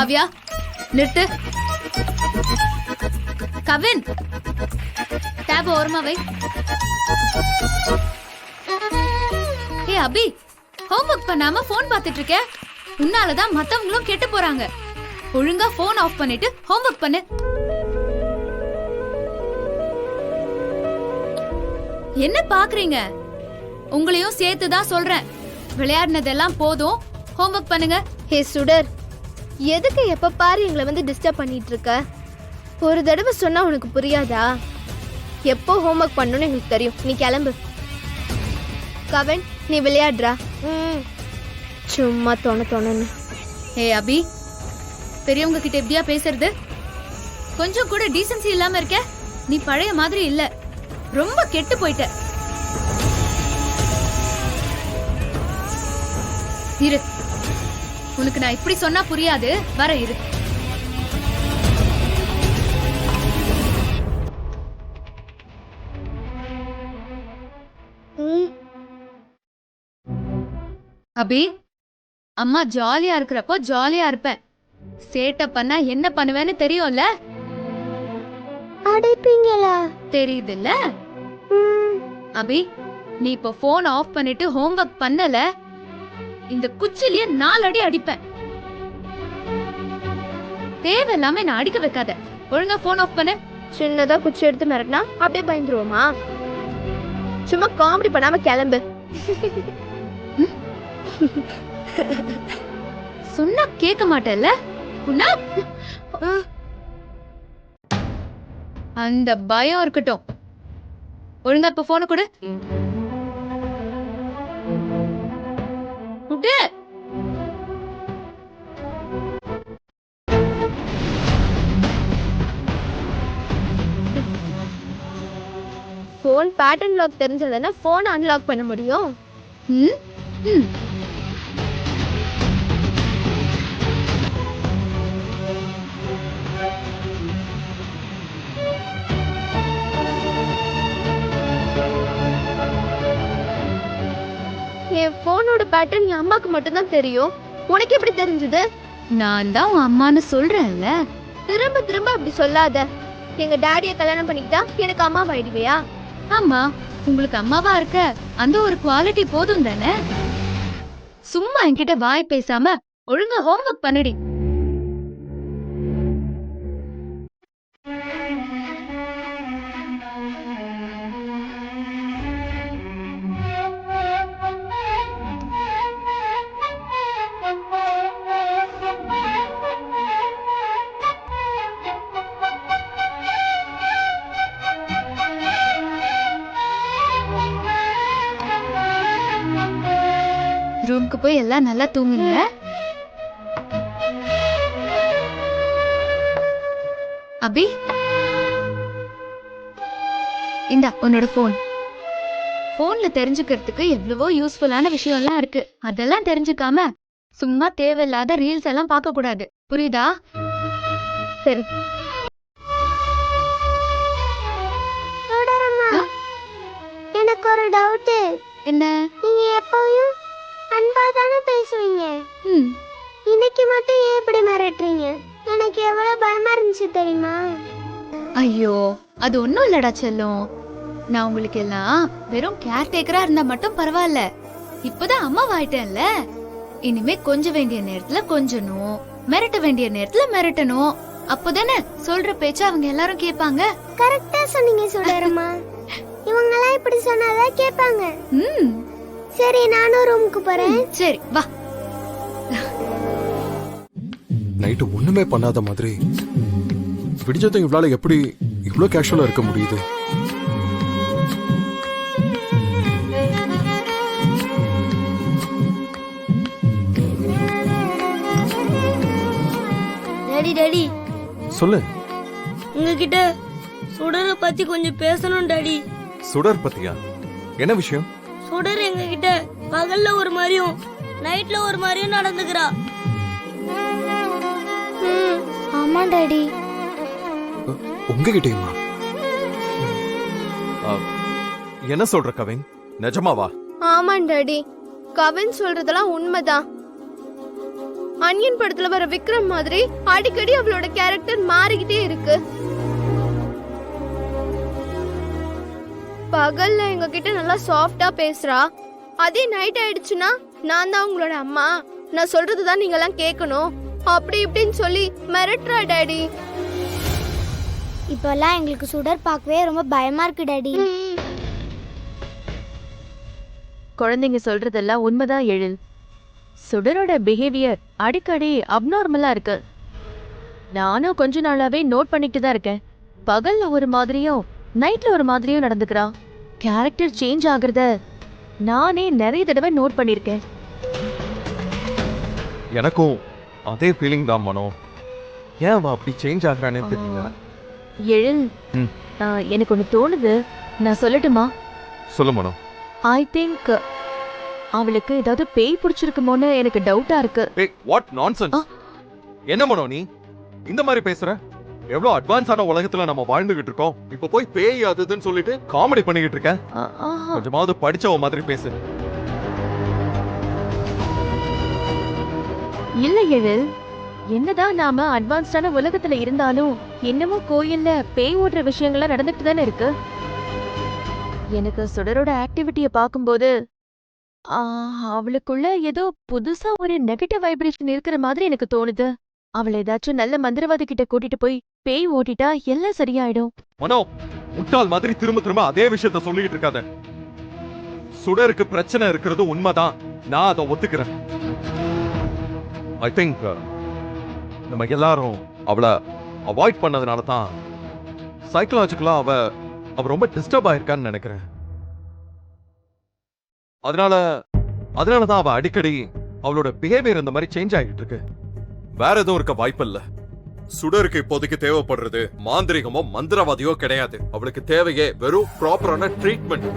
காவ்யா நிறுத்து. கவின் டேப் ஓரமா வை. ஏ அபி, ஹோம்வொர்க் பண்ணாம போன் பார்த்துட்டு இருக்க. உன்னாலதான் மத்தவங்களும் கெட்டு போறாங்க. ஒழுங்கா போன் ஆஃப் பண்ணிட்டு ஹோம்வொர்க் பண்ணு. என்ன பாக்குறீங்க? உங்களையும் சேர்த்துதான் சொல்றேன். விளையாடினதெல்லாம் போதும், ஹோம்வொர்க் பண்ணுங்க. ஹே சுடர், எதுக்கு எப்ப பாரு எங்களை வந்து டிஸ்டர்ப் பண்ணிட்டு இருக்க? ஒரு தடவை சொன்னா உனக்கு புரியாதா? எப்போ ஹோம்வொர்க் பண்ணணும்னு எங்களுக்கு தெரியும். நீ கிளம்பு. கவன், நீ விளையாடுறா. சும்மா தோணு. ஏ அபி, பெரியவங்க கிட்ட எப்படியா பேசுறது? கொஞ்சம் கூட டீசன்சி இல்லாம இருக்க. நீ பழைய மாதிரி இல்ல, ரொம்ப கெட்டு போயிட்ட. இரு, உனக்கு நான் இப்படி சொன்னா புரியாது. வர இரு. அபி, அம்மா ஜாலியா இருக்கிறப்போ ஜாலியா இருப்பேன். சேட்டை பண்ணா என்ன பண்ணுவேன்னு தெரியும்ல? அடைப்பீங்களா? தெரியுதுல்ல? அபி, நீ இப்ப போன் ஆஃப் பண்ணிட்டு ஹோம்வொர்க் பண்ணல, இந்த குச்சிலேயே 4 அடி அடிப்பேன். தேவையில்லாம நான் அடிக்க வைக்காத. ஒழுங்கா போன் ஆஃப் பண்ணு. சின்னதா குச்சி எடுத்து மிரட்டினா அப்படியே பயந்துருவோமா? சும்மா காமெடி பண்ணாம கிளம்பு. சொன்னா கேட்க மாட்டேல்ல? அந்த பயம் இருக்கட்டும். ஒழுங்கா இப்ப போன கொடு. போன் பேட்டர்ன் லாக் தெரிஞ்சதுன்னா போன் அன்லாக் பண்ண முடியும். என் போனோட பேட்டர்ன் என் அம்மாக்கு மட்டும்தான் தெரியும். உனக்கு எப்படி தெரிஞ்சது? நான் தான் உன் அம்மான்னு சொல்றேன்ல. திரும்ப திரும்ப அப்படி சொல்லாத. எங்க டாடிய கல்யாணம் பண்ணிக்கிட்டா எனக்கு அம்மாவாயிடுவியா? ஆமா, உங்களுக்கு அம்மாவா இருக்க அந்த ஒரு குவாலிட்டி போதும் தானே? சும்மா என்கிட்ட வாய் பேசாம ஒழுங்கா ஹோம்வொர்க் பண்ணுடி. ரூமுக்கு போய் எல்லாம் நல்லா தூங்குங்க. அபி, இந்தா உன்னோட போன். போன்ல தெரிஞ்சுக்கிறதுக்கு எவ்வளவோ யூஸ்ஃபுல்லான விஷயம் எல்லாம் இருக்கு. அதெல்லாம் தெரிஞ்சுக்காம சும்மா தேவையில்லாத ரீல்ஸ் எல்லாம் பார்க்க கூடாது. புரியுதா? சரி. எனக்கு ஒரு டவுட். என்ன? நீங்க எப்பவும் அன்பா தானே பேசுவீங்க. இன்னைக்கு மட்டும் ஏன் இப்படி மிரட்டுறீங்க? எனக்கு எவ்வளவு பயமா இருந்துச்சு தெரியுமா? ஐயோ, அது ஒண்ணும் இல்லடா செல்லம். நான் உங்களுக்கு எல்லாம் வெறும் கேர் டேக்கரா இருந்தா மட்டும் பரவாயில்ல. இப்பதான் அம்மா ஆயிட்டேன்ல. இனிமே கொஞ்ச வேண்டிய நேரத்துல கொஞ்சணும், மிரட்ட வேண்டிய நேரத்துல மிரட்டணும். அப்போதானே சொல்ற பேச்ச அவங்க எல்லாரும் கேட்பாங்க. கரெக்டா சொன்னீங்க சுடரம்மா. இவங்க எல்லாம் இப்படி சொன்னாதான் கேட்பாங்க. சரி, நானும் ரூமுக்கு போறேன். சரி வா. நைட்டு ஒண்ணுமே பண்ணாத மாதிரி விடிஞ்சதும் இவளால எப்படி இவ்வளவு கேஷுவலா இருக்க முடியுது? டாடி டாடி சொல்லு. உங்ககிட்ட சுடரை பத்தி கொஞ்சம் பேசணும் டாடி. சுடர் பத்தியா? என்ன விஷயம்? சுடர் எங்க கிட்ட பகல்ல ஒரு மாதிரியும் நைட்ல ஒரு மாதிரியும் நடந்துக்கிறா. ஆமா டாடி. உங்ககிட்டயுமா? என்ன சொல்ற கவின்? நிஜமாவா? ஆமா டாடி, கவின் சொல்றதெல்லாம் உண்மைதான். அன்யன் படத்துல வர விக்ரம் மாதிரி அடிக்கடி அவளோட கேரக்டர் மாறிக்கிட்டே இருக்கு. பகல்ல எங்க கிட்ட நல்லா சாஃப்டா பேசுறா, அதே நைட் ஆயிடுச்சுன்னா நான் தான் உங்களோட அம்மா, நான் சொல்றதுதான் நீங்க எல்லாம் கேட்கணும், அப்படி இப்படின்னு சொல்லி மிரட்டுறா டாடி. இப்பெல்லாம் எங்களுக்கு சுடர் பார்க்கவே ரொம்ப பயமா இருக்கு டாடி. குழந்தைங்க சொல்றதெல்லாம் உண்மைதான் எழில். சுடரோட பிஹேவியர் அடிக்கடி அப்நார்மலா இருக்கு. நானும் கொஞ்ச நாளாவே நோட் பண்ணிட்டு தான் இருக்கேன். பகல்ல ஒரு மாதிரியும் நைட்ல ஒரு மாதிரியும் நடந்துக்கிறா. கேரக்டர் சேஞ்ச் ஆகுறத நானே நிறைய தடவை நோட் பண்ணிருக்கேன். எனக்கும் அதே ஃபீலிங் தான் மனோ. ஏன் அவ அப்படி சேஞ்ச் ஆகுறானே தெரியல. எழில், எனக்கு ஒன்று தோணுது, நான் சொல்லட்டுமா? சொல்லு மனோ. ஐ திங்க் அவளுக்கு ஏதாவது பேய் பிடிச்சிருக்குமோன்னு எனக்கு டவுட்டா இருக்கு. ஏய், வாட் நான்சென்ஸ். என்ன மனோ நீ இந்த மாதிரி பேசுற? எவ்வளவு அட்வான்ஸான உலகத்துல நம்ம வாழ்ந்துகிட்டு இருக்கோம். இப்ப போய் பேய் அதுன்னு சொல்லிட்டு காமெடி பண்ணிக்கிட்டு இருக்க. கொஞ்சமாவது படிச்சவ மாதிரி பேசு. இல்ல எழில், என்னதான் நாம அட்வான்ஸ்டான உலகத்துல இருந்தாலும் என்னமோ கோயில்ல பேய் ஓடுற விஷயங்கள்லாம் நடந்துட்டு தானே இருக்கு. எனக்கு சுடரோட ஆக்டிவிட்டியை பார்க்கும்போது அவளுக்குள்ள ஏதோ புதுசா ஒரு நெகட்டிவ் வைப்ரேஷன் இருக்கிற மாதிரி எனக்கு தோணுது. அவளை ஏதாச்சும் நல்ல மந்திரவாதி கிட்ட கூட்டிட்டு போய் பேய் ஓட்டிட்டா எல்லாம் சரியாயிடும். மனோ, முட்டாள் மாதிரி திரும்ப திரும்ப அதே விஷயத்த சொல்லிட்டு இருக்காத. சுடருக்கு பிரச்சனை இருக்கிறது உண்மைதான், நான் அதை ஒத்துக்கிறேன். ஐ திங்க் நம்ம எல்லாரும் அவளை அவாய்ட் பண்ணதுனால தான் சைக்கலாஜிக்கலா அவ ரொம்ப டிஸ்டர்ப் ஆயிருக்கான்னு நினைக்கிறேன். அதனாலதான் அவ அடிக்கடி அவளோட பிஹேவியர் இந்த மாதிரி சேஞ்ச் ஆகிட்டு இருக்கு. வேற எதுவும் இருக்க வாய்ப்பில்ல. சுடருக்கு இப்போதைக்கு தேவைப்படுறது மாந்திரிகமோ மந்திரவாதியோ கிடையாது. அவளுக்கு தேவையே வெறும் ப்ராப்பரான ட்ரீட்மெண்ட்.